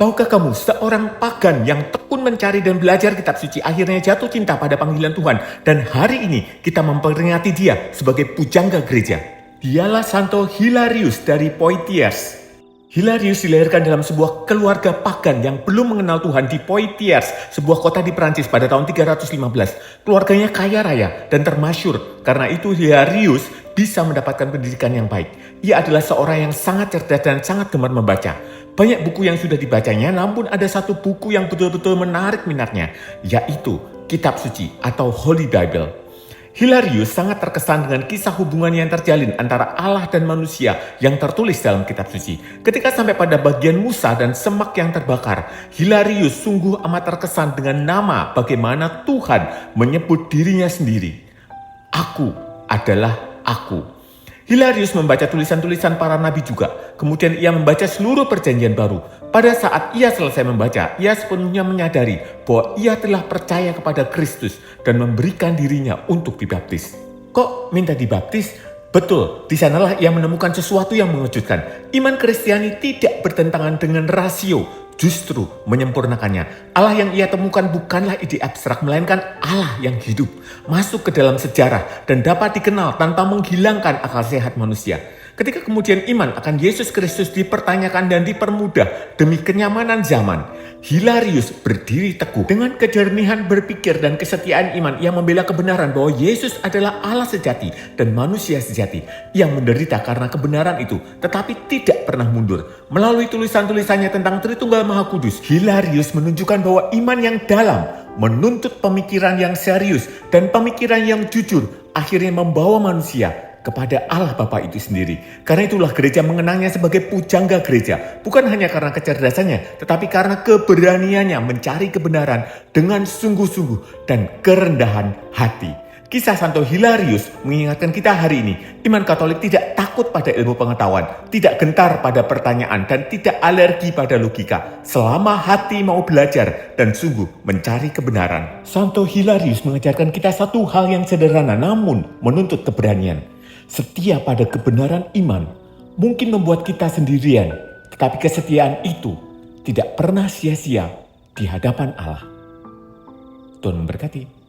Tahukah kamu, seorang pagan yang tekun mencari dan belajar kitab suci akhirnya jatuh cinta pada panggilan Tuhan. Dan hari ini kita memperingati dia sebagai pujangga gereja. Dialah Santo Hilarius dari Poitiers. Hilarius dilahirkan dalam sebuah keluarga pagan yang belum mengenal Tuhan di Poitiers, sebuah kota di Prancis pada tahun 315. Keluarganya kaya raya dan termasyur. Karena itu Hilarius bisa mendapatkan pendidikan yang baik. Ia adalah seorang yang sangat cerdas dan sangat gemar membaca. Banyak buku yang sudah dibacanya, namun ada satu buku yang betul-betul menarik minatnya, yaitu Kitab Suci atau Holy Bible. Hilarius sangat terkesan dengan kisah hubungan yang terjalin antara Allah dan manusia yang tertulis dalam kitab suci. Ketika sampai pada bagian Musa dan semak yang terbakar, Hilarius sungguh amat terkesan dengan nama bagaimana Tuhan menyebut dirinya sendiri. Aku adalah aku. Hilarius membaca tulisan-tulisan para nabi juga. Kemudian ia membaca seluruh perjanjian baru. Pada saat ia selesai membaca, ia sepenuhnya menyadari bahwa ia telah percaya kepada Kristus dan memberikan dirinya untuk dibaptis. Kok minta dibaptis? Betul, di sanalah ia menemukan sesuatu yang mengejutkan. Iman Kristiani tidak bertentangan dengan rasio, justru menyempurnakannya. Allah yang ia temukan bukanlah ide abstrak, melainkan Allah yang hidup, masuk ke dalam sejarah dan dapat dikenal tanpa menghilangkan akal sehat manusia. Ketika kemudian iman akan Yesus Kristus dipertanyakan dan dipermudah demi kenyamanan zaman, Hilarius berdiri teguh. Dengan kejernihan berpikir dan kesetiaan iman, ia membela kebenaran bahwa Yesus adalah Allah sejati dan manusia sejati yang menderita karena kebenaran itu, tetapi tidak pernah mundur. Melalui tulisan-tulisannya tentang Tritunggal Maha Kudus, Hilarius menunjukkan bahwa iman yang dalam menuntut pemikiran yang serius dan pemikiran yang jujur akhirnya membawa manusia kepada Allah Bapa itu sendiri. Karena itulah gereja mengenangnya sebagai pujangga gereja. Bukan hanya karena kecerdasannya, tetapi karena keberaniannya mencari kebenaran dengan sungguh-sungguh dan kerendahan hati. Kisah Santo Hilarius mengingatkan kita hari ini, iman Katolik tidak takut pada ilmu pengetahuan, tidak gentar pada pertanyaan, dan tidak alergi pada logika, selama hati mau belajar dan sungguh mencari kebenaran. Santo Hilarius mengajarkan kita satu hal yang sederhana namun menuntut keberanian. Setia pada kebenaran iman mungkin membuat kita sendirian, tetapi kesetiaan itu tidak pernah sia-sia di hadapan Allah. Tuhan memberkati.